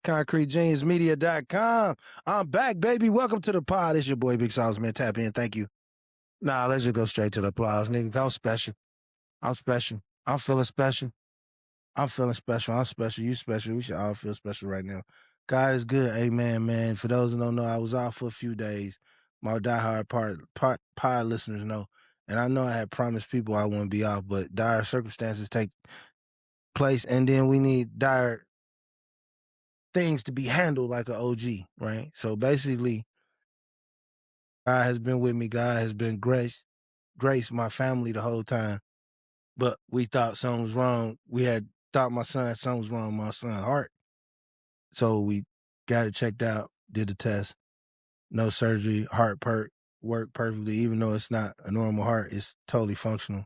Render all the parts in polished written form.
ConcreteGeniusMedia.com. I'm back, baby. Welcome to the pod. It's your boy, Big Sauce, man. Tap in. Thank you. Nah, let's just go straight to the applause, nigga. I'm special. I'm special. I'm feeling special. I'm feeling special. I'm special. You special. We should all feel special right now. God is good. Amen, man. For those who don't know, I was off for a few days. My diehard pod listeners know. And I know I had promised people I wouldn't be off, but dire circumstances take place, and then we need dire things to be handled like an OG, right? So basically, God has been with me. God has been grace my family the whole time. But we thought something was wrong. We had thought something was wrong with my son's heart. So we got it checked out, did the test, no surgery, heart worked perfectly. Even though it's not a normal heart, it's totally functional.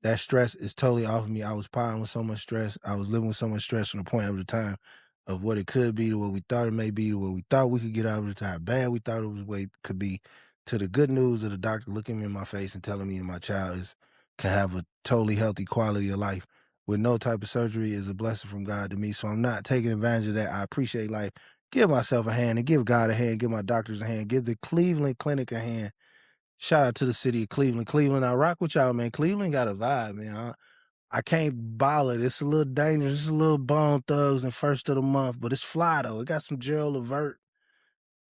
That stress is totally off of me. I was piling with so much stress. I was living with so much stress from the point of the time of what it could be to what we thought it may be to what we thought we could get out of it to how bad we thought it was way could be to the good news of the doctor looking me in my face and telling me my child can have a totally healthy quality of life with no type of surgery is a blessing from God to me. So I'm not taking advantage of that. I appreciate life. Give myself a hand and give God a hand, give my doctors a hand, give the Cleveland Clinic a hand. Shout out to the city of Cleveland. Cleveland, I rock with y'all, man. Cleveland got a vibe, man. I can't ball it. It's a little dangerous. It's a little Bone Thugs and first of the month, but it's fly, though. It got some Gerald Levert.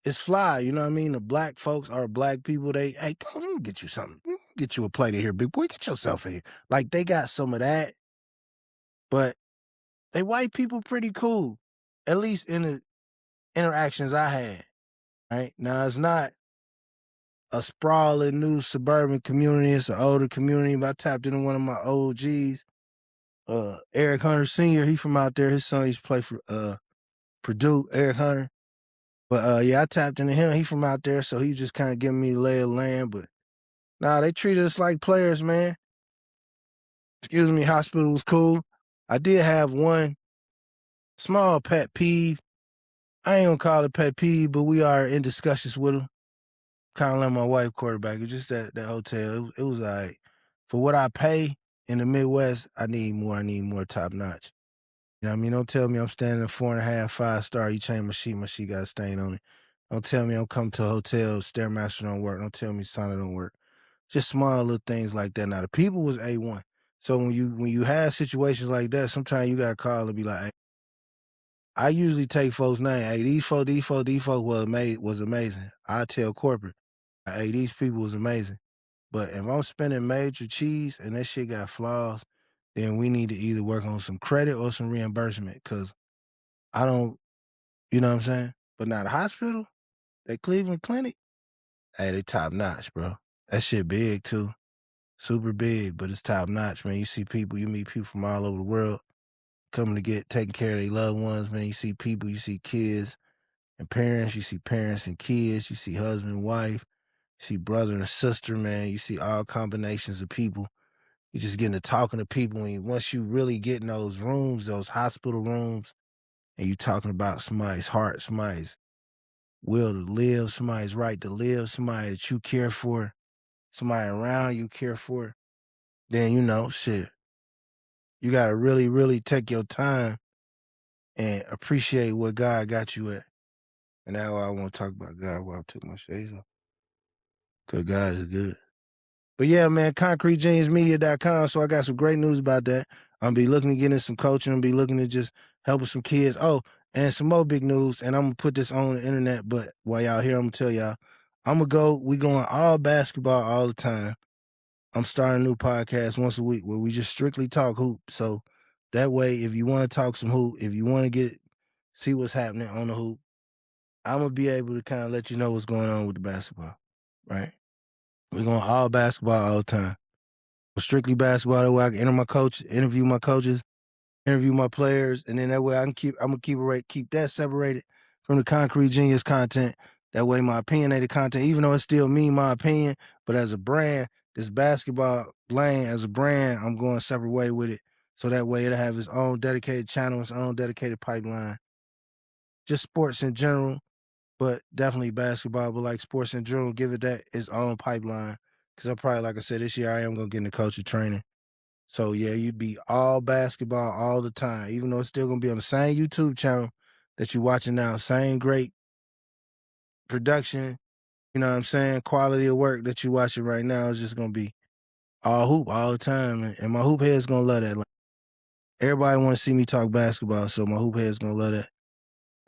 It's fly, you know what I mean? The black folks are black people. Hey, come on, let me get you something. Let me get you a plate of here, big boy. Get yourself in here. Like, they got some of that, but they white people pretty cool, at least in the interactions I had, right? Now, it's not a sprawling new suburban community. It's an older community, but I tapped into one of my OGs, Eric Hunter Sr. He from out there. His son used to play for Purdue, Eric Hunter. But yeah, I tapped into him. He from out there, so he just kind of giving me the lay of the land. But nah, they treated us like players, man. Excuse me, hospital was cool. I did have one small pet peeve. I ain't gonna call it pet peeve, but we are in discussions with him. Kind of let my wife quarterback it. Just that hotel. It was all right. For what I pay in the Midwest, I need more top notch. You know what I mean? Don't tell me I'm standing in 4.5, 5-star. You change my sheet got a stain on it. Don't tell me I'm coming to a hotel, Stairmaster don't work. Don't tell me sauna don't work. Just small little things like that. Now the people was A1. So when you have situations like that, sometimes you gotta call and be like, hey, I usually take folks' name. Hey, these folks was amazing. I tell corporate, hey, these people was amazing. But if I'm spending major cheese and that shit got flaws, then we need to either work on some credit or some reimbursement because I don't, you know what I'm saying? But now the hospital, that Cleveland Clinic, hey, they top notch, bro. That shit big too. Super big, but it's top notch, man. You meet people from all over the world coming to get taking care of their loved ones, man. You see people, you see kids and parents, you see parents and kids, you see husband and wife, you see brother and sister, man. You see all combinations of people. You just getting to talking to people, and once you really get in those rooms, those hospital rooms, and you talking about somebody's heart, somebody's will to live, somebody's right to live, somebody that you care for, somebody around you care for, then shit. You gotta really, really take your time and appreciate what God got you at. And that's why I want to talk about God while I took my shades off. Cause God is good. But yeah, man, ConcreteGeniusMedia.com. So I got some great news about that. I'm be looking to get in some coaching. I'm be looking to just help with some kids. Oh, and some more big news. And I'm gonna put this on the internet. But while y'all here, I'm gonna tell y'all, we going all basketball all the time. I'm starting a new podcast once a week where we just strictly talk hoop. So that way, if you want to talk some hoop, if you want to see what's happening on the hoop, I'm gonna be able to kind of let you know what's going on with the basketball, right? We're going all basketball all the time. Strictly basketball. That way I can interview my coaches, interview my players, and then that way I'm gonna keep that separated from the Concrete Genius content. That way my opinionated content, even though it's still me, my opinion, but as a brand, this basketball lane as a brand, I'm going a separate way with it. So that way it'll have its own dedicated channel, its own dedicated pipeline. Just sports in general, but definitely basketball, but like sports in general, give it that its own pipeline. Because I'm probably, like I said, this year I am going to get into coaching training. So yeah, you'd be all basketball all the time, even though it's still going to be on the same YouTube channel, that you watching now. Same great production, you know what I'm saying? Quality of work that you watching right now is just gonna be all hoop all the time. And my hoop head's gonna love that. Like, everybody wanna see me talk basketball, so my hoop head's gonna love that.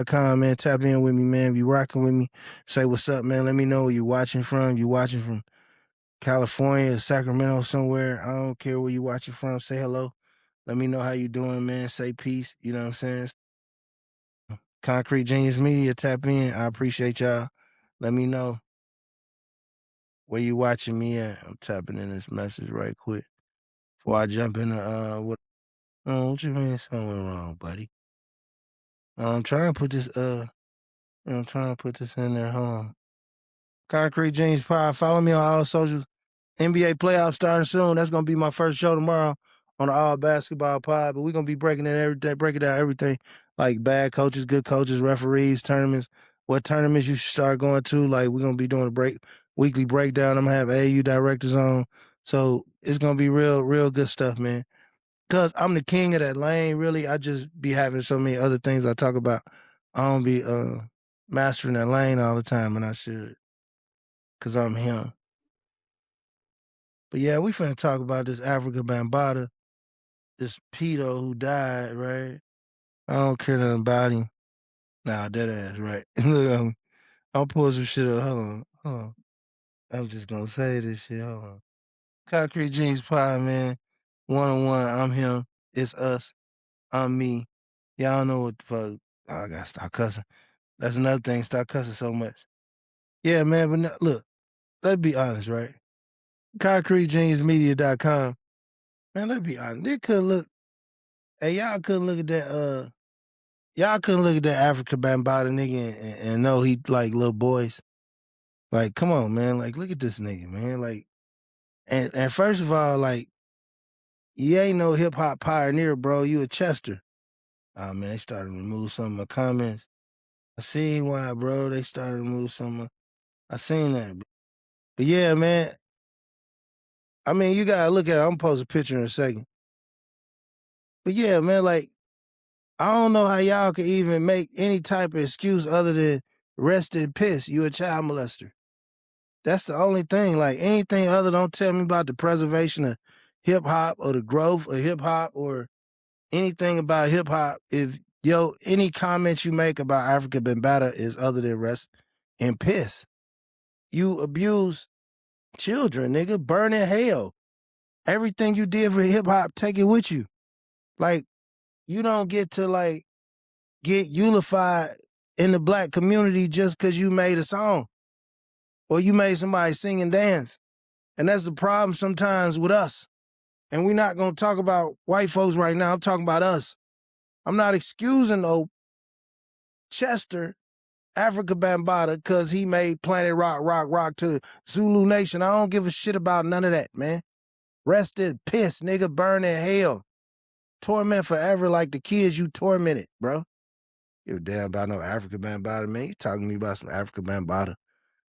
Come, man, tap in with me, man. Be rocking with me. Say what's up, man. Let me know where you watching from. You watching from California, Sacramento, somewhere. I don't care where you watching from. Say hello. Let me know how you doing, man. Say peace. You know what I'm saying? Concrete Genius Media, tap in. I appreciate y'all. Let me know where you watching me at. I'm tapping in this message right quick before I jump into what. Oh, what you mean something wrong, buddy? I'm trying to put this I'm trying to put this in there. Hold on. Concrete Genius Pod. Follow me on all socials. NBA playoffs starting soon. That's gonna be my first show tomorrow on the All Basketball Pod. But we're gonna be breaking down everything like bad coaches, good coaches, referees, tournaments, what tournaments you should start going to. Like we're gonna be doing a weekly breakdown. I'm gonna have AAU directors on. So it's gonna be real good stuff, man. Cause I'm the king of that lane, really. I just be having so many other things I talk about. I don't be mastering that lane all the time, and I should. Cause I'm him. But yeah, we finna talk about this Afrika Bambaataa, this pedo who died, right? I don't care nothing about him. Nah, dead ass, right? Look, I'll pull some shit up. Hold on. I'm just gonna say this shit. Hold on. Concrete Jeans Pie, man. 1-on-1, I'm him. It's us. I'm me. Y'all know what the fuck. Oh, I gotta stop cussing. That's another thing. Stop cussing so much. Yeah, man, but look, let's be honest, right? ConcreteGeniusMedia.com. Man, let's be honest. They could look. Hey, y'all couldn't look at that. Y'all couldn't look at that Afrika Bambaataa nigga and know he like little boys. Like, come on, man. Like, look at this nigga, man. Like, and first of all, like, you ain't no hip hop pioneer, bro. You a Chester. Oh man, they started to remove some of my comments. I seen why, bro. They started to remove some of. I seen that, bro. But yeah, man. I mean, you gotta look at it. I'm gonna post a picture in a second. But yeah, man, like, I don't know how y'all could even make any type of excuse other than rest in piss. You a child molester. That's the only thing. Like anything other, don't tell me about the preservation of hip hop or the growth of hip hop or anything about hip hop. If any comments you make about Afrika Bambaataa is other than rest in piss. You abuse children, nigga. Burn in hell. Everything you did for hip hop, take it with you. Like, you don't get to like get unified in the black community just because you made a song or you made somebody sing and dance. And that's the problem sometimes with us. And we're not going to talk about white folks right now. I'm talking about us. I'm not excusing Chester, Afrika Bambaataa, because he made Planet Rock to the Zulu Nation. I don't give a shit about none of that, man. Rest in piss, nigga. Burn in hell. Torment forever like the kids you tormented, bro. Give a damn about no Afrika Bambaataa, man. You talking to me about some Afrika Bambaataa.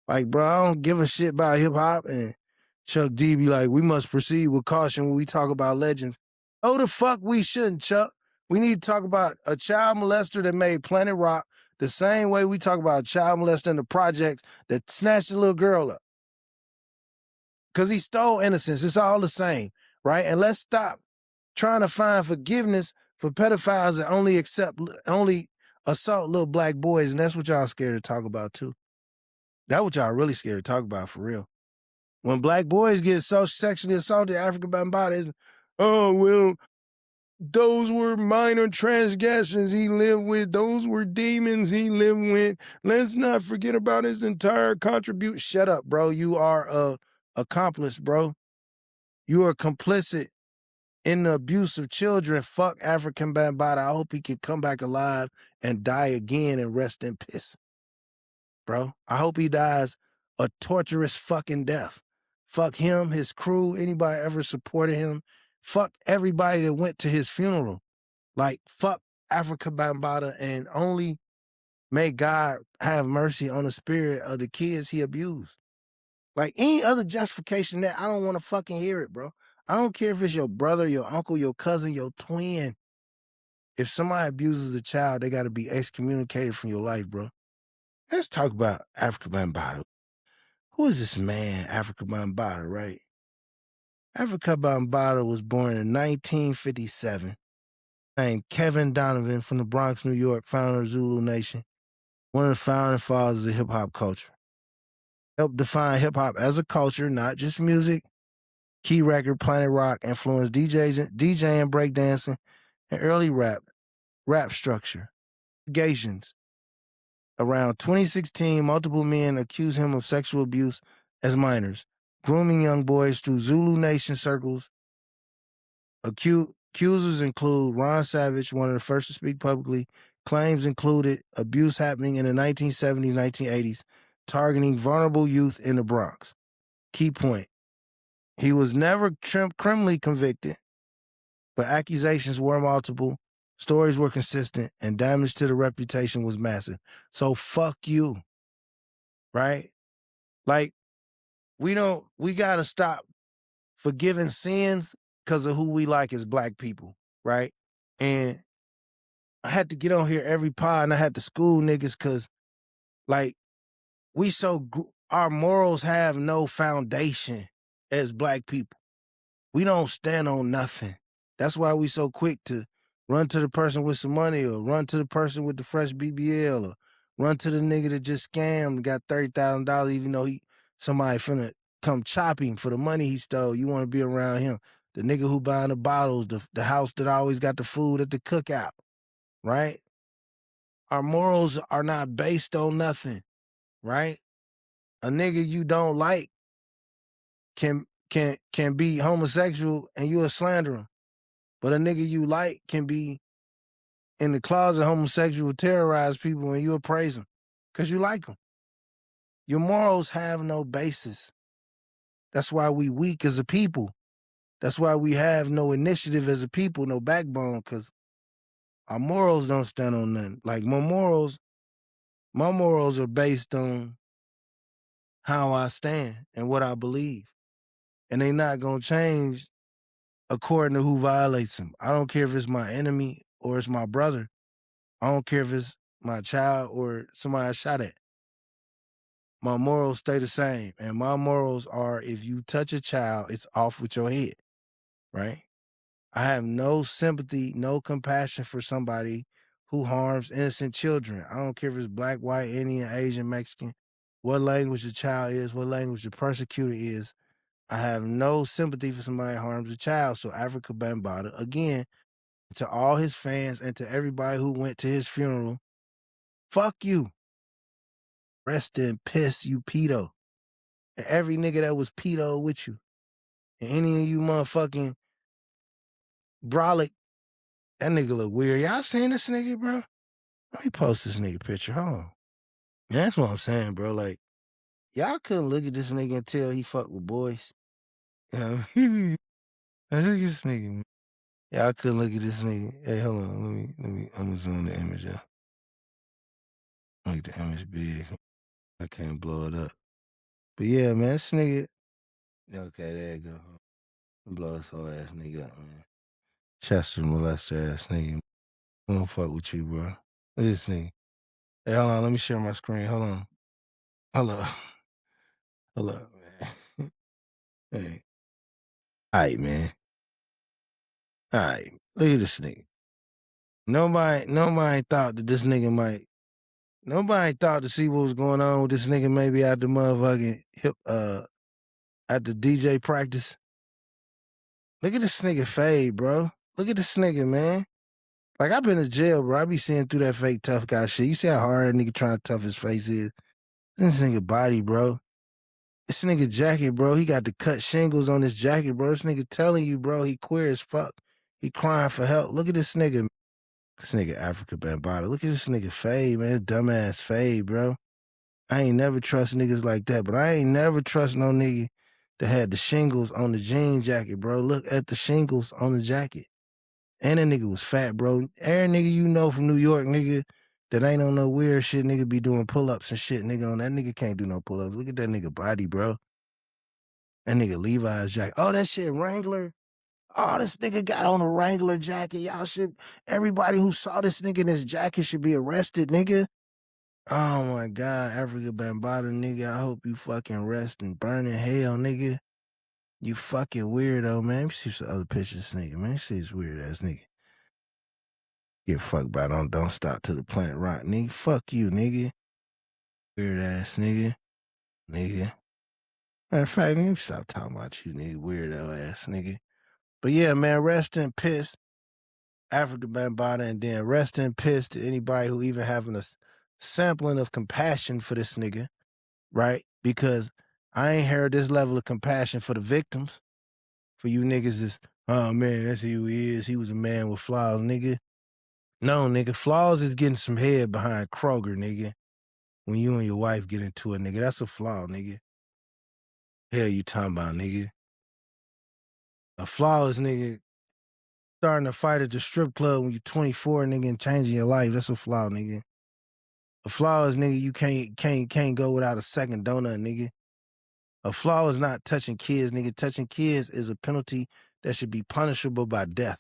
Like, bro, I don't give a shit about hip hop. And Chuck D be like, we must proceed with caution when we talk about legends. Oh, the fuck we shouldn't, Chuck. We need to talk about a child molester that made Planet Rock the same way we talk about a child molester in the projects that snatched a little girl up. Because he stole innocence. It's all the same, right? And let's stop trying to find forgiveness for pedophiles that only assault little black boys. And that's what y'all scared to talk about, too. That's what y'all really scared to talk about, for real. When black boys get so sexually assaulted, Afrika Bambaataa is, oh, well, those were minor transgressions he lived with. Those were demons he lived with. Let's not forget about his entire contribution. Shut up, bro. You are a accomplice, bro. You are complicit in the abuse of children. Fuck Afrika Bambaataa. I hope he can come back alive and die again and rest in piss, bro. I hope he dies a torturous fucking death. Fuck him, his crew, anybody ever supported him. Fuck everybody that went to his funeral. Like, fuck Afrika Bambaataa, and only may God have mercy on the spirit of the kids he abused. Like, any other justification that, I don't want to fucking hear it, bro. I don't care if it's your brother, your uncle, your cousin, your twin. If somebody abuses a child, they got to be excommunicated from your life, bro. Let's talk about Afrika Bambaataa. Who is this man, Afrika Bambaataa, right? Afrika Bambaataa was born in 1957. Named Kevin Donovan from the Bronx, New York, founder of Zulu Nation, one of the founding fathers of hip-hop culture. Helped define hip-hop as a culture, not just music. Key record, Planet Rock, influenced DJing, breakdancing, and early rap structure. Allegations. Around 2016, multiple men accused him of sexual abuse as minors, grooming young boys through Zulu Nation circles. Accusers include Ron Savage, one of the first to speak publicly. Claims included abuse happening in the 1970s, 1980s, targeting vulnerable youth in the Bronx. Key point. He was never criminally convicted, but accusations were multiple, stories were consistent, and damage to the reputation was massive. So fuck you, right? Like, we gotta stop forgiving sins because of who we like as black people, right? And I had to get on here every pod and I had to school niggas because, like, our morals have no foundation as black people. We don't stand on nothing. That's why we so quick to run to the person with some money or run to the person with the fresh BBL or run to the nigga that just scammed and got $30,000 even though somebody finna come chopping for the money he stole. You want to be around him. The nigga who buying the bottles, the house that always got the food at the cookout, right? Our morals are not based on nothing, right? A nigga you don't like can be homosexual and you'll slander him. But a nigga you like can be in the closet homosexual, terrorize people, and you'll praise them because you like them. Your morals have no basis. That's why we weak as a people. That's why we have no initiative as a people, no backbone, because our morals don't stand on nothing. Like my morals are based on how I stand and what I believe. And they not going to change according to who violates them. I don't care if it's my enemy or it's my brother. I don't care if it's my child or somebody I shot at. My morals stay the same. And my morals are if you touch a child, it's off with your head, right? I have no sympathy, no compassion for somebody who harms innocent children. I don't care if it's black, white, Indian, Asian, Mexican, what language the child is, what language the persecutor is. I have no sympathy for somebody who harms a child. So Afrika Bambaataa, again, to all his fans and to everybody who went to his funeral, fuck you. Rest in piss, you pedo. And every nigga that was pedo with you. And any of you motherfucking brolic, that nigga look weird. Y'all seen this nigga, bro? Let me post this nigga picture. Hold on. Yeah, that's what I'm saying, bro. Like, y'all couldn't look at this nigga and tell he fuck with boys. You know? Look at this nigga, man. Y'all couldn't look at this nigga. Hey, hold on. Let me, I'm gonna zoom the image out. Make the image big. I can't blow it up. But yeah, man, this nigga. Okay, there you go. Blow this whole ass nigga up, man. Chester molester ass nigga. I don't fuck with you, bro. Look at this nigga. Hey, hold on. Let me share my screen. Hold on. Hold up. Hold up, man. Hey. All right, man. All right. Look at this nigga. Nobody thought that this nigga might. Nobody thought to see what was going on with this nigga maybe at the motherfucking at the DJ practice. Look at this nigga fade, bro. Look at this nigga, man. Like, I've been to jail, bro. I be seeing through that fake tough guy shit. You see how hard that nigga trying to tough his face is? This nigga body, bro. This nigga jacket, bro. He got the cut shingles on his jacket, bro. This nigga telling you, bro, he queer as fuck. He crying for help. Look at this nigga. This nigga Afrika Bambaataa. Look at this nigga Fade, man. Dumbass Fade, bro. I ain't never trust niggas like that, but I ain't never trust no nigga that had the shingles on the jean jacket, bro. Look at the shingles on the jacket. And that nigga was fat, bro. Every nigga you know from New York, nigga, that ain't on no weird shit, nigga be doing pull-ups and shit, nigga. On that nigga can't do no pull-ups. Look at that nigga body, bro. That nigga Levi's jacket. Oh, that shit Wrangler. Oh, this nigga got on a Wrangler jacket. Everybody who saw this nigga in this jacket should be arrested, nigga. Oh my God, Afrika Bambaataa, nigga. I hope you fucking rest and burn in hell, nigga. You fucking weirdo, man. Let me see some other pictures of this nigga, man. Let me see this weird ass nigga. Get fucked by don't stop till the planet rock, nigga. Fuck you, nigga. Weird ass nigga. Nigga. Matter of fact, nigga, stop talking about you, nigga. Weirdo ass nigga. But yeah, man, rest in piss, Afrika Bambaataa, and then rest in piss to anybody who even having a sampling of compassion for this nigga, right? Because I ain't heard this level of compassion for the victims. For you niggas is, oh man, that's who he is. He was a man with flaws, nigga. No, nigga, flaws is getting some head behind Kroger, nigga. When you and your wife get into it, nigga, that's a flaw, nigga. Hell you talking about, nigga. A flaw is, nigga, starting a fight at the strip club when you're 24, nigga, and changing your life. That's a flaw, nigga. A flaw is, nigga, you can't go without a second donut, nigga. A flaw is not touching kids, nigga. Touching kids is a penalty that should be punishable by death.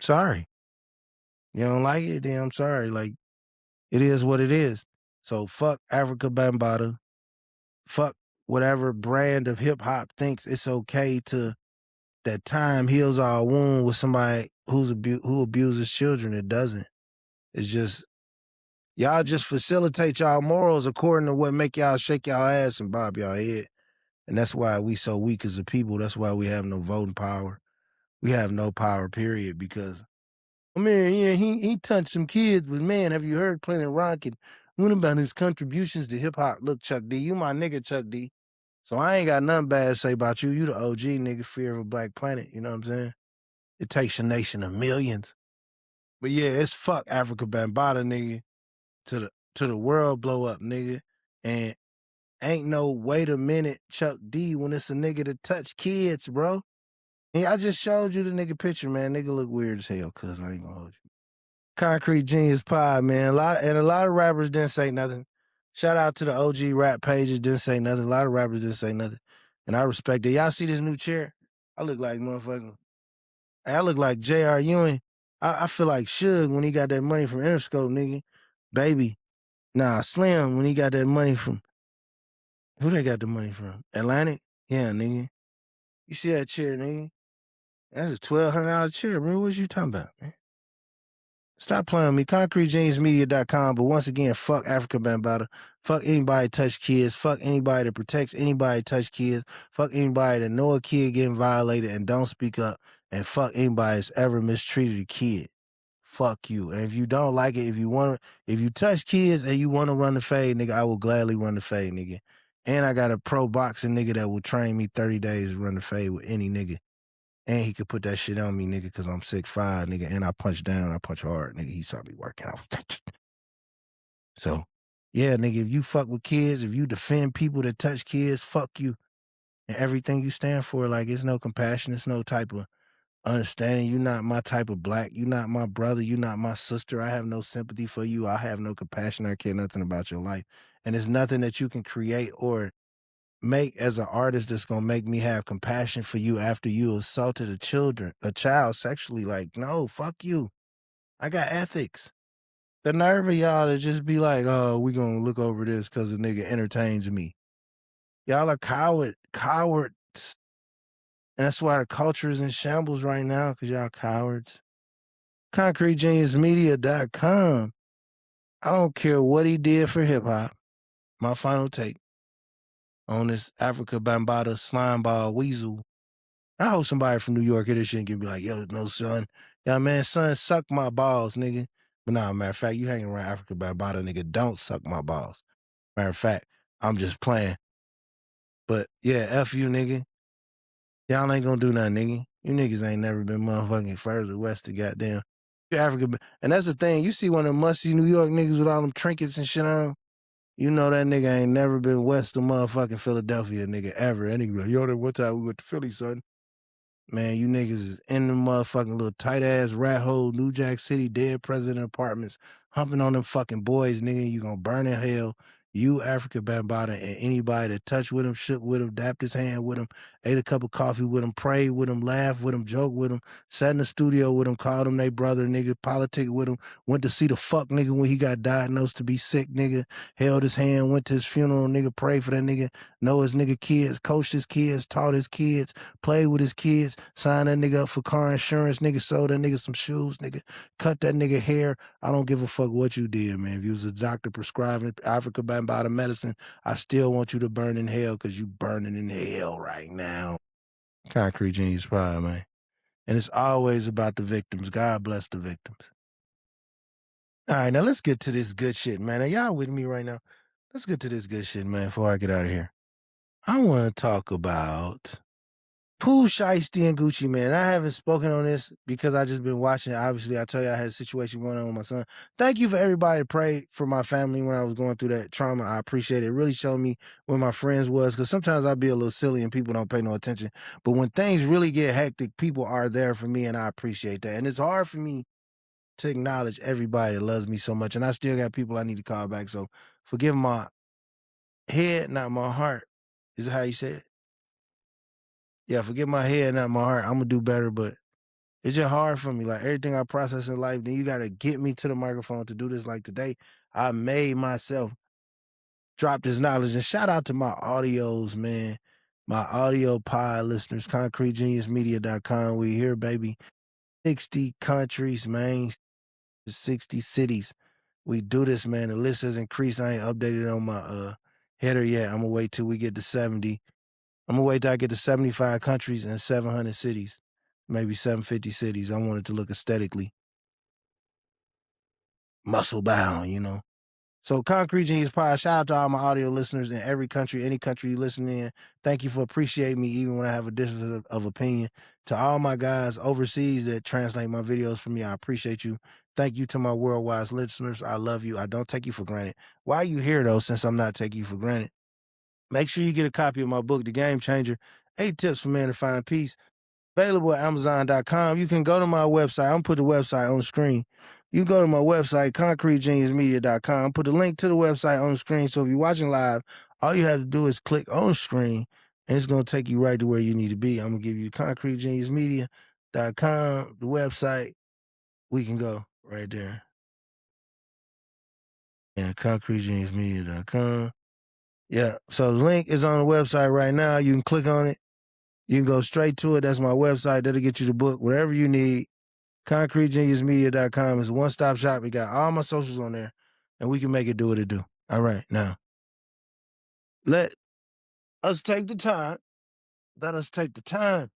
Sorry. You don't like it? Then I'm sorry. Like, it is what it is. So fuck Afrika Bambaataa. Fuck whatever brand of hip hop thinks it's okay to that time heals our wound with somebody who abuses children. It doesn't. It's just y'all just facilitate y'all morals according to what make y'all shake y'all ass and bob y'all head. And that's why we so weak as a people. That's why we have no voting power. We have no power, period, because I mean, yeah, he touched some kids, but man, have you heard Planet Rock and what about his contributions to hip hop? Look, Chuck D, you my nigga, Chuck D. So I ain't got nothing bad to say about you. You the OG nigga, Fear of a Black Planet. You know what I'm saying? It takes a nation of millions. But yeah, it's fuck Afrika Bambaataa, nigga, to the world blow up, nigga. And ain't no wait a minute, Chuck D, when it's a nigga to touch kids, bro. And I just showed you the nigga picture, man. Nigga look weird as hell, cuz I ain't gonna hold you. Concrete Genius Pod, man. A lot of rappers didn't say nothing. Shout out to the OG rap pages, didn't say nothing. A lot of rappers didn't say nothing. And I respect it. Y'all see this new chair? I look like motherfucker. I look like J.R. Ewing. I feel like Suge when he got that money from Interscope, nigga. Baby. Nah, Slim when he got that money from, who they got the money from? Atlantic? Yeah, nigga. You see that chair, nigga? That's a $1,200 chair, bro. What you talking about, man? Stop playing with me. ConcreteJamesMedia.com. But once again, fuck Afrika Bambaataa. Fuck anybody touch kids. Fuck anybody that protects anybody touch kids. Fuck anybody that know a kid getting violated and don't speak up. And fuck anybody that's ever mistreated a kid. Fuck you. And if you don't like it, if you touch kids and you want to run the fade, nigga, I will gladly run the fade, nigga. And I got a pro boxing nigga that will train me 30 days to run the fade with any nigga. And he could put that shit on me, nigga, because I'm 6'5", nigga, and I punch down, I punch hard, nigga. He saw me working out. So, yeah, nigga, if you fuck with kids, if you defend people that touch kids, fuck you. And everything you stand for, like, it's no compassion, it's no type of understanding. You're not my type of black. You're not my brother. You're not my sister. I have no sympathy for you. I have no compassion. I care nothing about your life. And there's nothing that you can create or make as an artist that's gonna make me have compassion for you after you assaulted a child sexually. Like, no, fuck you. I got ethics. The nerve of y'all to just be like, oh, we gonna look over this because the nigga entertains me. Y'all are cowards. And that's why the culture is in shambles right now, because y'all cowards. ConcreteGeniusMedia.com. I don't care what he did for hip hop. My final take on this Afrika Bambaataa slimeball weasel. I hope somebody from New York hear this shit and can be like, yo, no, son. Yeah, man, son, suck my balls, nigga. But nah, matter of fact, you hanging around Afrika Bambaataa, nigga, don't suck my balls. Matter of fact, I'm just playing. But yeah, F you, nigga. Y'all ain't gonna do nothing, nigga. You niggas ain't never been motherfucking further west to goddamn Africa. And that's the thing. You see one of them musty New York niggas with all them trinkets and shit on, you know that nigga ain't never been west of motherfucking Philadelphia, nigga, ever. And he be like, yo, that one time we went to Philly, son. Man, you niggas is in the motherfucking little tight-ass rat hole, New Jack City, dead president apartments, humping on them fucking boys, nigga. You gonna burn in hell. You, Afrika Bambaataa, and anybody that touched with him, shook with him, dapped his hand with him, ate a cup of coffee with him, prayed with him, laughed with him, joked with him, sat in the studio with him, called him they brother, nigga, politic with him, went to see the fuck nigga when he got diagnosed to be sick, nigga, held his hand, went to his funeral, nigga, prayed for that nigga, know his nigga kids, coached his kids, taught his kids, played with his kids, signed that nigga up for car insurance, nigga, sold that nigga some shoes, nigga, cut that nigga hair. I don't give a fuck what you did, man. If you was a doctor prescribing Afrika Bambaataa medicine, I still want you to burn in hell because you burning in hell right now. Concrete Genius Pie, man. And it's always about the victims. God bless the victims. All right, now let's get to this good shit, man. Are y'all with me right now? Let's get to this good shit, man, before I get out of here. I want to talk about Pooh, Shiesty, and Gucci, man. I haven't spoken on this because I just been watching it. Obviously, I tell you I had a situation going on with my son. Thank you for everybody that prayed for my family when I was going through that trauma. I appreciate it. It really showed me where my friends was, because sometimes I'll be a little silly and people don't pay no attention. But when things really get hectic, people are there for me, and I appreciate that. And it's hard for me to acknowledge everybody that loves me so much. And I still got people I need to call back. So forgive my head, not my heart. Is it how you say it? Yeah, forgive my head, not my heart. I'm going to do better, but it's just hard for me. Like everything I process in life, then you got to get me to the microphone to do this. Like today, I made myself drop this knowledge. And shout out to my audios, man. My audio pod listeners, concretegeniusmedia.com. We here, baby. 60 countries, man. 60 cities. We do this, man. The list has increased. I ain't updated on my header yet. I'm going to wait till we get to 70. I'm going to wait till I get to 75 countries and 700 cities, maybe 750 cities. I want it to look aesthetically muscle bound, you know. So Concrete Genius Pod, shout out to all my audio listeners in every country, any country you listen in. Thank you for appreciating me even when I have a difference of opinion. To all my guys overseas that translate my videos for me, I appreciate you. Thank you to my worldwide listeners. I love you. I don't take you for granted. Why are you here, though, since I'm not taking you for granted? Make sure you get a copy of my book, The Game Changer, 8 Tips for Men to Find Peace. Available at Amazon.com. You can go to my website. I'm going to put the website on the screen. You can go to my website, concretegeniusmedia.com. Put the link to the website on the screen. So if you're watching live, all you have to do is click on the screen, and it's going to take you right to where you need to be. I'm going to give you concretegeniusmedia.com, the website. We can go right there. Yeah, concretegeniusmedia.com. Yeah, so the link is on the website right now. You can click on it. You can go straight to it. That's my website. That'll get you the book, whatever you need. ConcreteGeniusMedia.com is a one-stop shop. We got all my socials on there, and we can make it do what it do. All right, now, let us take the time. Let us take the time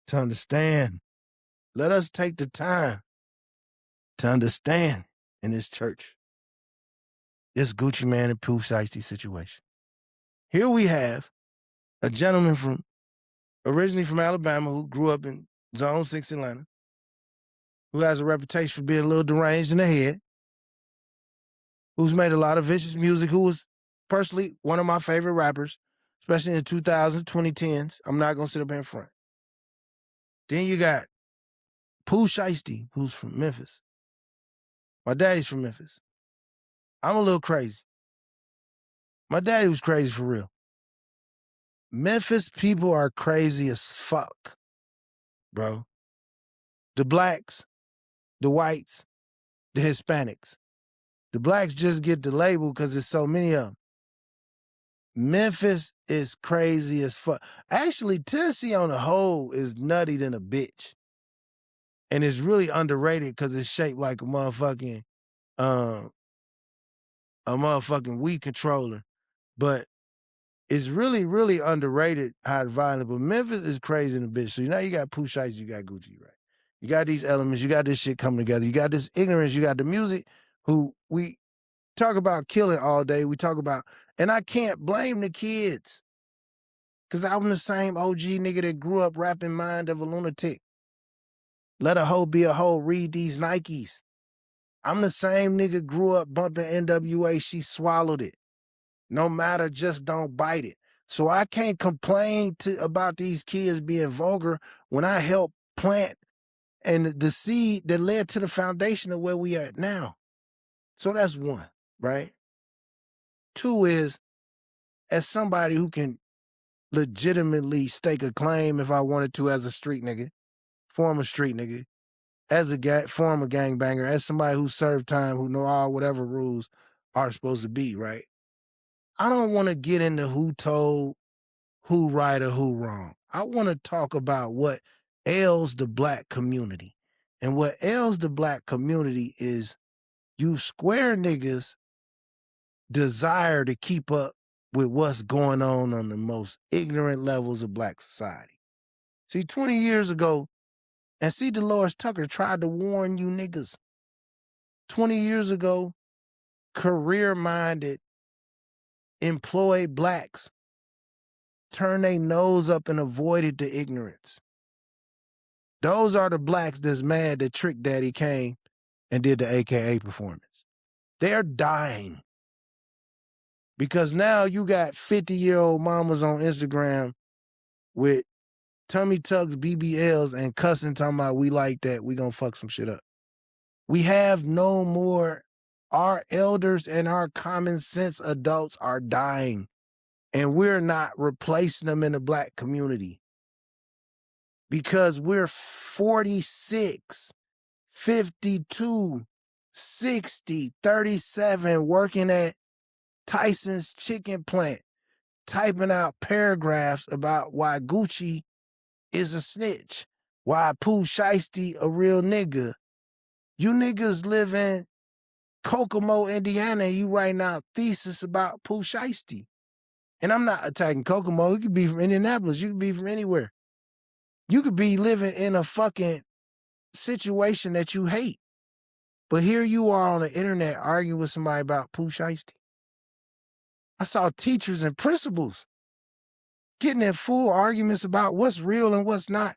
to understand. Let us take the time to understand in this church, this Gucci Man and Pooh Shiesty situation. Here we have a gentleman originally from Alabama who grew up in Zone 6 Atlanta, who has a reputation for being a little deranged in the head, who's made a lot of vicious music, who was personally one of my favorite rappers, especially in the 2000s, 2010s. I'm not going to sit up here in front. Then you got Pooh Shiesty, who's from Memphis. My daddy's from Memphis. I'm a little crazy. My daddy was crazy for real. Memphis people are crazy as fuck, bro. The blacks, the whites, the Hispanics. The blacks just get the label because there's so many of them. Memphis is crazy as fuck. Actually, Tennessee on the whole is nutty than a bitch. And it's really underrated because it's shaped like a motherfucking weed controller. But it's really, really underrated how violent. But Memphis is crazy than a bitch. So now you got Pooh Shiesty, you got Gucci, right? You got these elements, you got this shit coming together. You got this ignorance, you got the music who we talk about killing all day. We talk about, and I can't blame the kids. Because I'm the same OG nigga that grew up rapping Mind of a Lunatic. Let a hoe be a hoe, read these Nikes. I'm the same nigga grew up bumping NWA, she swallowed it. No matter, just don't bite it. So I can't complain about these kids being vulgar when I help plant and the seed that led to the foundation of where we at now. So that's one, right? two is, as somebody who can legitimately stake a claim if I wanted to as a street nigga, former street nigga, as a former gangbanger, as somebody who served time, who know all whatever rules are supposed to be, right? I don't want to get into who told who right or who wrong. I want to talk about what ails the black community. And what ails the black community is you square niggas desire to keep up with what's going on the most ignorant levels of black society. See, 20 years ago, and see, Dolores Tucker tried to warn you niggas. 20 years ago, career-minded, employed blacks turned their nose up and avoided the ignorance. Those are the blacks that's mad that Trick Daddy came and did the AKA performance. They're dying. Because now you got 50-year-old mamas on Instagram with tummy tucks, BBLs, and cussing talking about we like that, we gonna fuck some shit up. We have no more, our elders and our common sense adults are dying, and we're not replacing them in the black community. Because we're 46, 52, 60, 37 working at Tyson's chicken plant, typing out paragraphs about why Gucci is a snitch, why Pooh Shiesty a real nigga. You niggas live in Kokomo, Indiana, and you writing out thesis about Pooh Shiesty. And I'm not attacking Kokomo. You could be from Indianapolis. You could be from anywhere. You could be living in a fucking situation that you hate. But here you are on the internet arguing with somebody about Pooh Shiesty. I saw teachers and principals getting in full arguments about what's real and what's not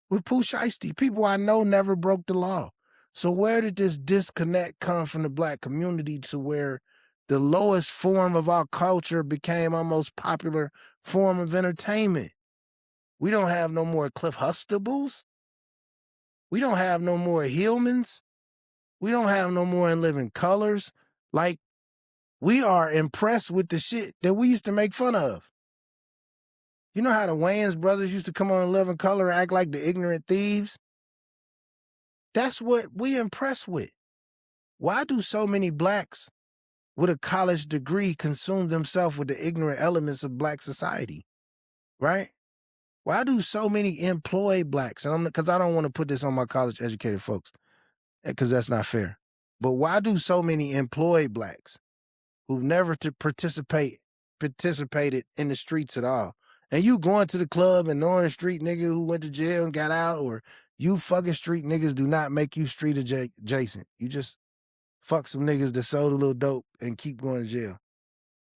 with Pooh Shiesty. People I know never broke the law. So where did this disconnect come from the black community to where the lowest form of our culture became our most popular form of entertainment? We don't have no more Cliff Huxtables. We don't have no more Hillmans. We don't have no more In Living Colors. Like, we are impressed with the shit that we used to make fun of. You know how the Wayans brothers used to come on In Living Color and act like the ignorant thieves? That's what we impressed with. Why do so many blacks with a college degree consume themselves with the ignorant elements of black society? Right? Why do so many employed blacks, and because I don't want to put this on my college educated folks, because that's not fair, but why do so many employed blacks who've never participated in the streets at all, and you going to the club and knowing a street nigga who went to jail and got out, or you fucking street niggas do not make you street adjacent. You just fuck some niggas that sold a little dope and keep going to jail.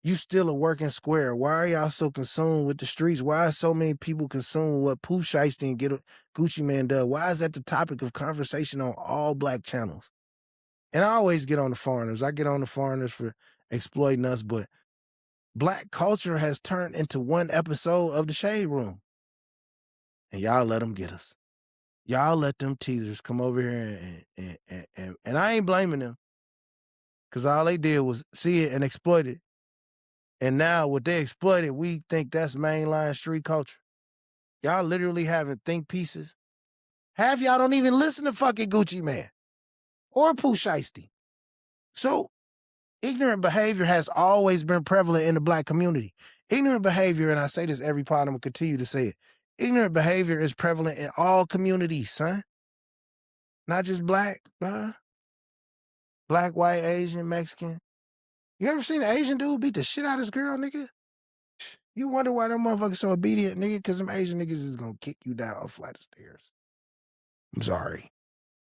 You still a working square. Why are y'all so consumed with the streets? Why are so many people consumed with what Pooh Shiesty and Gucci Man does? Why is that the topic of conversation on all black channels? And I always get on the foreigners. I get on the foreigners for exploiting us, but black culture has turned into one episode of The Shade Room. And y'all let them get us. Y'all let them teasers come over here and I ain't blaming them, because all they did was see it and exploit it. And now what they exploited, we think that's mainline street culture. Y'all literally having think pieces. Half y'all don't even listen to fucking Gucci Man or Pooh Shiesty. So ignorant behavior has always been prevalent in the black community. Ignorant behavior, and I say this every part, I'm going to continue to say it. Ignorant behavior is prevalent in all communities, son. Not just black, bruh. Black, white, Asian, Mexican. You ever seen an Asian dude beat the shit out of this girl, nigga? You wonder why them motherfuckers so obedient, nigga? Because them Asian niggas is going to kick you down a flight of stairs. I'm sorry.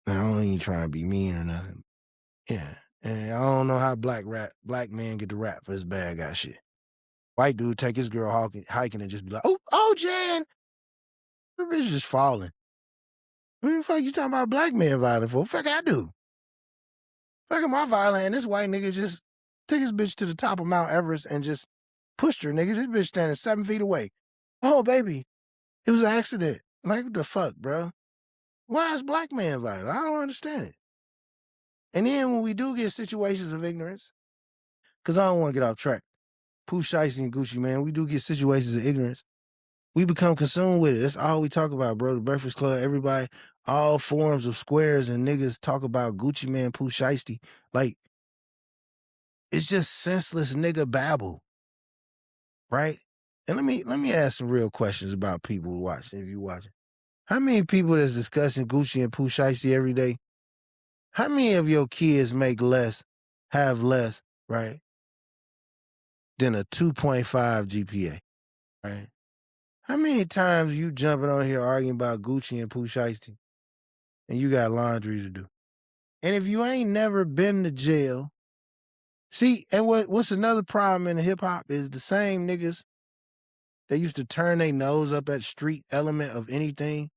I don't ain't trying to be mean or nothing. Yeah. And I don't know how black men get to rap for this bad guy shit. White dude take his girl hiking and just be like, oh, Jan. The bitch just falling. What the fuck you talking about black men violent for? Fuck I do. Fuck am I violent? And this white nigga just took his bitch to the top of Mount Everest and just pushed her, nigga. This bitch standing 7 feet away. Oh, baby. It was an accident. Like, what the fuck, bro? Why is black man violent? I don't understand it. And then when we do get situations of ignorance, because I don't want to get off track. Pooh, Shiesty, and Gucci, man, we do get situations of ignorance. We become consumed with it. That's all we talk about, bro. The Breakfast Club, everybody, all forms of squares and niggas talk about Gucci Man, Pooh, Shiesty. Like, it's just senseless nigga babble, right? And let me ask some real questions about people who watch, if you watching. How many people that's discussing Gucci and Pooh, Shiesty every day? How many of your kids make less, have less, right, than a 2.5 GPA, right? How many times you jumping on here arguing about Gucci and Pooh, Shiesty, and you got laundry to do? And if you ain't never been to jail, see, and what's another problem in hip hop is the same niggas that used to turn their nose up at street element of anything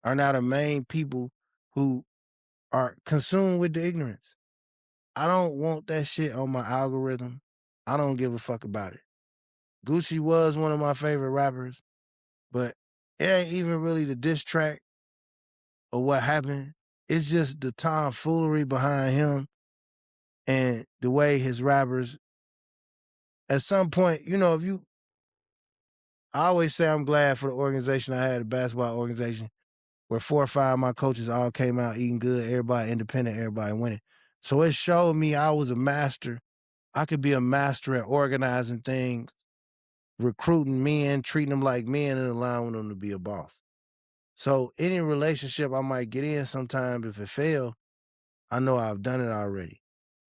are now the main people who are consumed with the ignorance. I don't want that shit on my algorithm. I don't give a fuck about it. Gucci was one of my favorite rappers, but it ain't even really the diss track or what happened. It's just the tomfoolery behind him and the way his rappers, at some point, you know, I always say I'm glad for the organization I had, the basketball organization, where 4 or 5 of my coaches all came out eating good, everybody independent, everybody winning. So it showed me I was a master. I could be a master at organizing things, recruiting men, treating them like men, and allowing them to be a boss. So any relationship I might get in sometime, if it fails, I know I've done it already.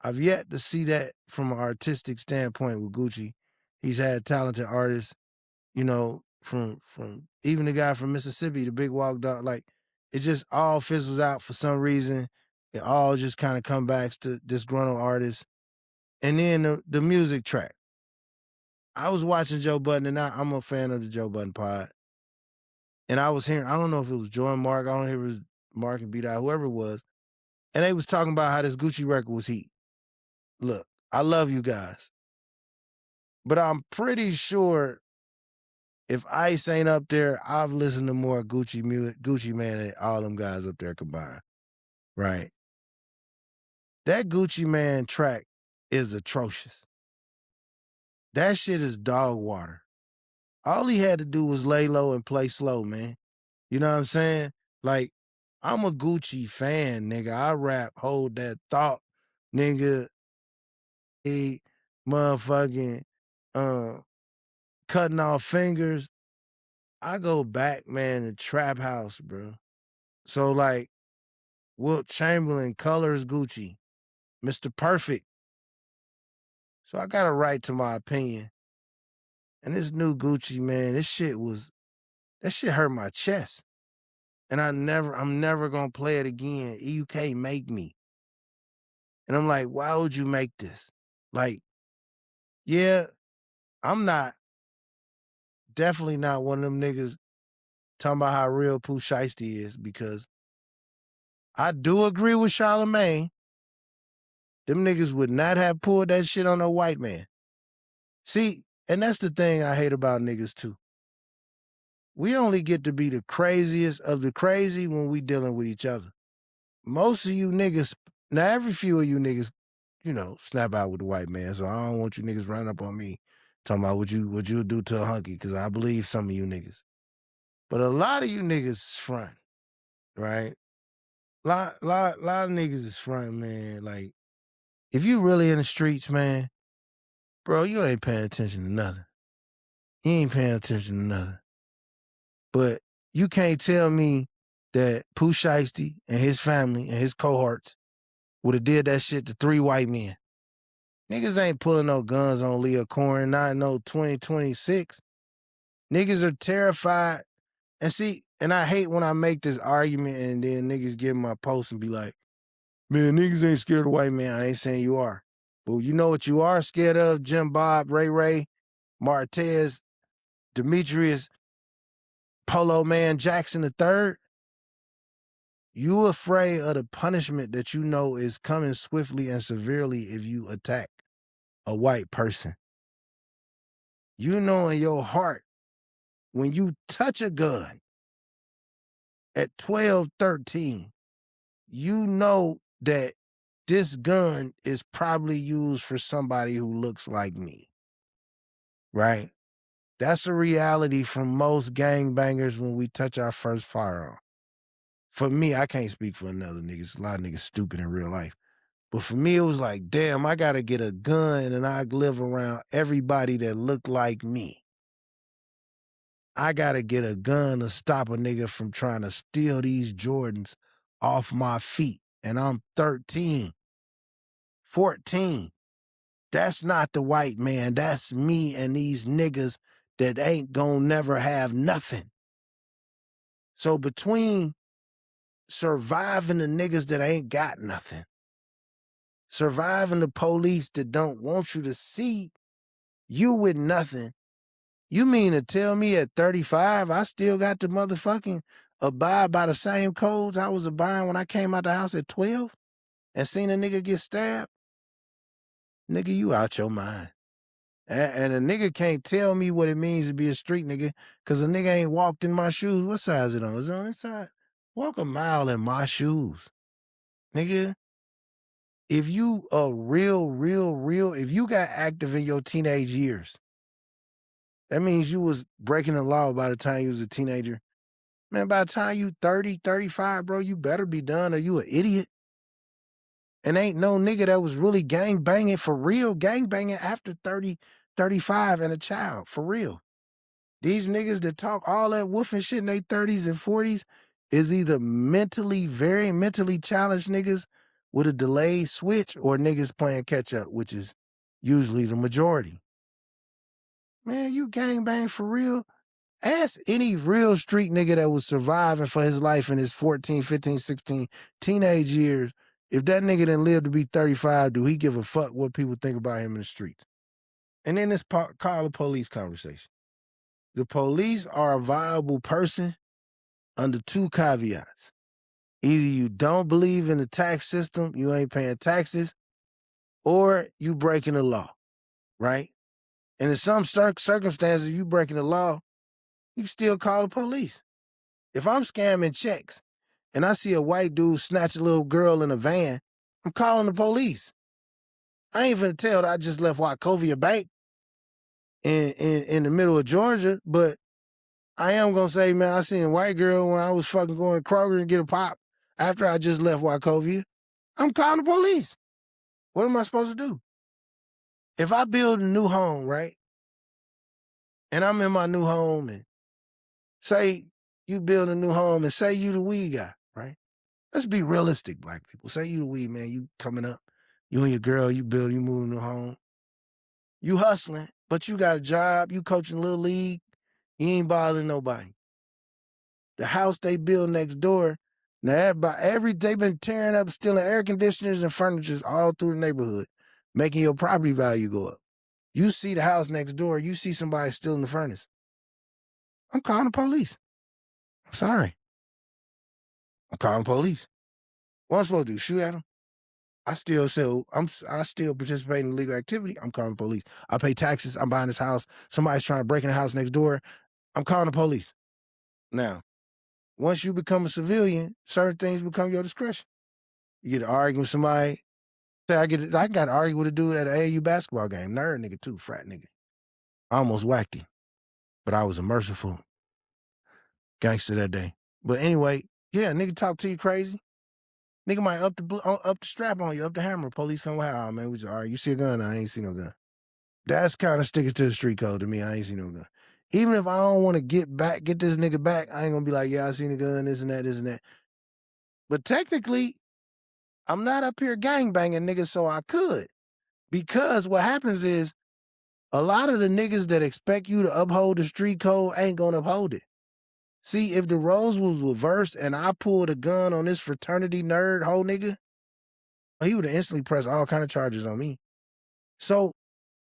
I've yet to see that from an artistic standpoint with Gucci. He's had talented artists, you know, from even the guy from Mississippi, the Big Walk Dog. Like, it just all fizzles out for some reason. It all just kind of come back to disgruntled artists. And then the music track. I was watching Joe Budden, and I'm a fan of the Joe Budden pod. And I was hearing, I don't know if it was Joy and Mark, I don't know if it was Mark and B-Dot, whoever it was. And they was talking about how this Gucci record was heat. Look, I love you guys. But I'm pretty sure if Ice ain't up there, I've listened to more Gucci music, Gucci Man than all them guys up there combined. Right? That Gucci Man track is atrocious. That shit is dog water. All he had to do was lay low and play slow, man. You know what I'm saying? Like, I'm a Gucci fan, nigga. I rap, hold that thought, nigga. He motherfucking cutting off fingers. I go back, man, to Trap House, bro. So, like, Wilt Chamberlain, Colors Gucci, Mr. Perfect. So I got a right to my opinion. And this new Gucci, man, that shit hurt my chest. And I'm never gonna play it again. You can't make me. And I'm like, why would you make this? Like, yeah, I'm definitely not one of them niggas talking about how real Pooh, Shiesty is, because I do agree with Charlamagne. Them niggas would not have pulled that shit on no white man. See, and that's the thing I hate about niggas too. We only get to be the craziest of the crazy when we dealing with each other. Most of you niggas, now every few of you niggas, you know, snap out with the white man. So I don't want you niggas running up on me talking about what you do to a hunky, because I believe some of you niggas. But a lot of you niggas is front, right? Lot of niggas is front, man. Like, if you really in the streets, man, bro, you ain't paying attention to nothing. You ain't paying attention to nothing. But you can't tell me that Pooh, Shiesty and his family and his cohorts would have did that shit to 3 white men. Niggas ain't pulling no guns on Leah Corin, not in no 2026. Niggas are terrified. And see, and I hate when I make this argument and then niggas give my post and be like, man, niggas ain't scared of white man. I ain't saying you are. But you know what you are scared of? Jim Bob, Ray, Martez, Demetrius, Polo Man Jackson III. You afraid of the punishment that you know is coming swiftly and severely if you attack a white person. You know in your heart, when you touch a gun at 12, 13, you know that this gun is probably used for somebody who looks like me, right? That's a reality from most gangbangers when we touch our first firearm. For me, I can't speak for another niggas. A lot of niggas stupid in real life. But for me, it was like, damn, I got to get a gun and I live around everybody that look like me. I got to get a gun to stop a nigga from trying to steal these Jordans off my feet. And I'm 13, 14. That's not the white man. That's me and these niggas that ain't gonna never have nothing. So between surviving the niggas that ain't got nothing, surviving the police that don't want you to see you with nothing, you mean to tell me at 35 I still got to motherfucking abide by the same codes I was abiding when I came out the house at 12 and seen a nigga get stabbed? Nigga, you out your mind. And a nigga can't tell me what it means to be a street nigga because a nigga ain't walked in my shoes. What size it on? Is it on this side? Walk a mile in my shoes. Nigga, if you a real, if you got active in your teenage years, that means you was breaking the law by the time you was a teenager. Man, by the time you 30, 35, bro, you better be done or you an idiot. And ain't no nigga that was really gang banging for real, gang banging after 30, 35 and a child, for real. These niggas that talk all that woofing shit in their 30s and 40s is either very mentally challenged niggas with a delayed switch or niggas playing catch up, which is usually the majority. Man, you gang bang for real? Ask any real street nigga that was surviving for his life in his 14, 15, 16 teenage years. If that nigga didn't live to be 35, do he give a fuck what people think about him in the streets? And then this call the police conversation. The police are a viable person under two caveats. Either you don't believe in the tax system, you ain't paying taxes, or you breaking the law, right? And in some circumstances, you breaking the law, you still call the police. If I'm scamming checks and I see a white dude snatch a little girl in a van, I'm calling the police. I ain't finna tell that I just left Wachovia Bank in the middle of Georgia, but I am gonna say, man, I seen a white girl when I was fucking going to Kroger and get a pop after I just left Wachovia. I'm calling the police. What am I supposed to do? If I build a new home, right? And I'm in my new home and say you build a new home and say you the weed guy, right? Let's be realistic, black people. Say you the weed man, you coming up, you and your girl, you moving a new home. You hustling, but you got a job, you coaching Little League, you ain't bothering nobody. The house they build next door, now they've been tearing up, stealing air conditioners and furniture all through the neighborhood, making your property value go up. You see the house next door, you see somebody stealing the furnace. I'm calling the police. I'm sorry. I'm calling the police. What am I supposed to do? Shoot at them? I still participate in illegal activity. I'm calling the police. I pay taxes. I'm buying this house. Somebody's trying to break in the house next door. I'm calling the police. Now, once you become a civilian, certain things become your discretion. You get to argue with somebody. Say I got to argue with a dude at an AAU basketball game. Nerd nigga too, frat nigga. I almost whacked him, but I was a merciful gangster that day. But anyway, yeah, nigga talk to you crazy. Nigga might up the strap on you, up the hammer. Police come, wow, man, we just, all right, you see a gun? I ain't see no gun. That's kind of sticking to the street code to me. I ain't see no gun. Even if I don't want to get this nigga back, I ain't gonna be like, yeah, I seen a gun, this and that. But technically, I'm not up here gangbanging niggas, so I could. Because what happens is, a lot of the niggas that expect you to uphold the street code ain't gonna uphold it. See, if the roles was reversed and I pulled a gun on this fraternity nerd whole nigga, he would have instantly pressed all kind of charges on me. So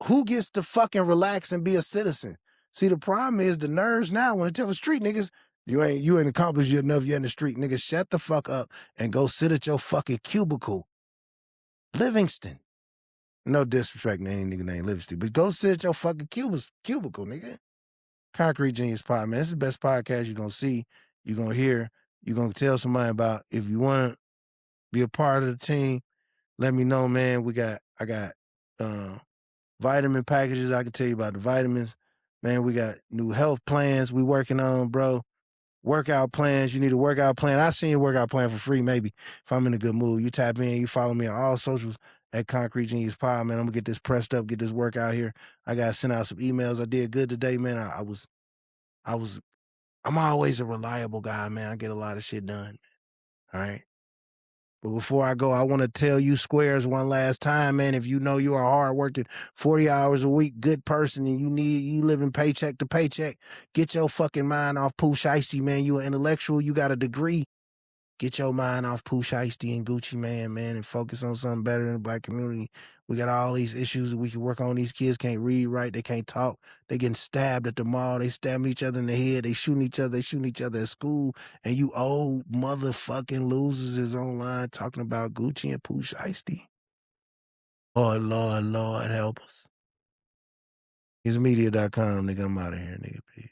who gets to fucking relax and be a citizen? See, the problem is the nerds now when they tell the street niggas, you ain't accomplished enough yet in the street. Niggas, shut the fuck up and go sit at your fucking cubicle. Livingston. No disrespect to any nigga named Livingston, but go sit at your fucking cubicle, nigga. Concrete Genius Pod, man. This is the best podcast you're going to see, you're going to hear, you're going to tell somebody about. If you want to be a part of the team, Let me know, man. I got vitamin packages. I can tell you about the vitamins. Man, we got new health plans we working on, bro. Workout plans. You need a workout plan. I seen your workout plan for free, maybe. If I'm in a good mood. You tap in, you follow me on all socials at Concrete Genius Pod, man. I'm gonna get this pressed up, get this workout here. I gotta send out some emails. I did good today, man. I'm always a reliable guy, man. I get a lot of shit done. All right. But before I go, I want to tell you squares one last time, man. If you know you are hardworking, 40 hours a week, good person, and you living paycheck to paycheck, get your fucking mind off Pooh Shiesty, man. You an intellectual, you got a degree. Get your mind off Pooh Shiesty and Gucci man, and focus on something better in the black community. We got all these issues that we can work on. These kids can't read right. They can't talk. They getting stabbed at the mall. They stabbing each other in the head. They shooting each other. They shooting each other at school. And you old motherfucking losers is online talking about Gucci and Pooh Shiesty. Lord, help us. Media.com, nigga. I'm out of here, nigga. Peace.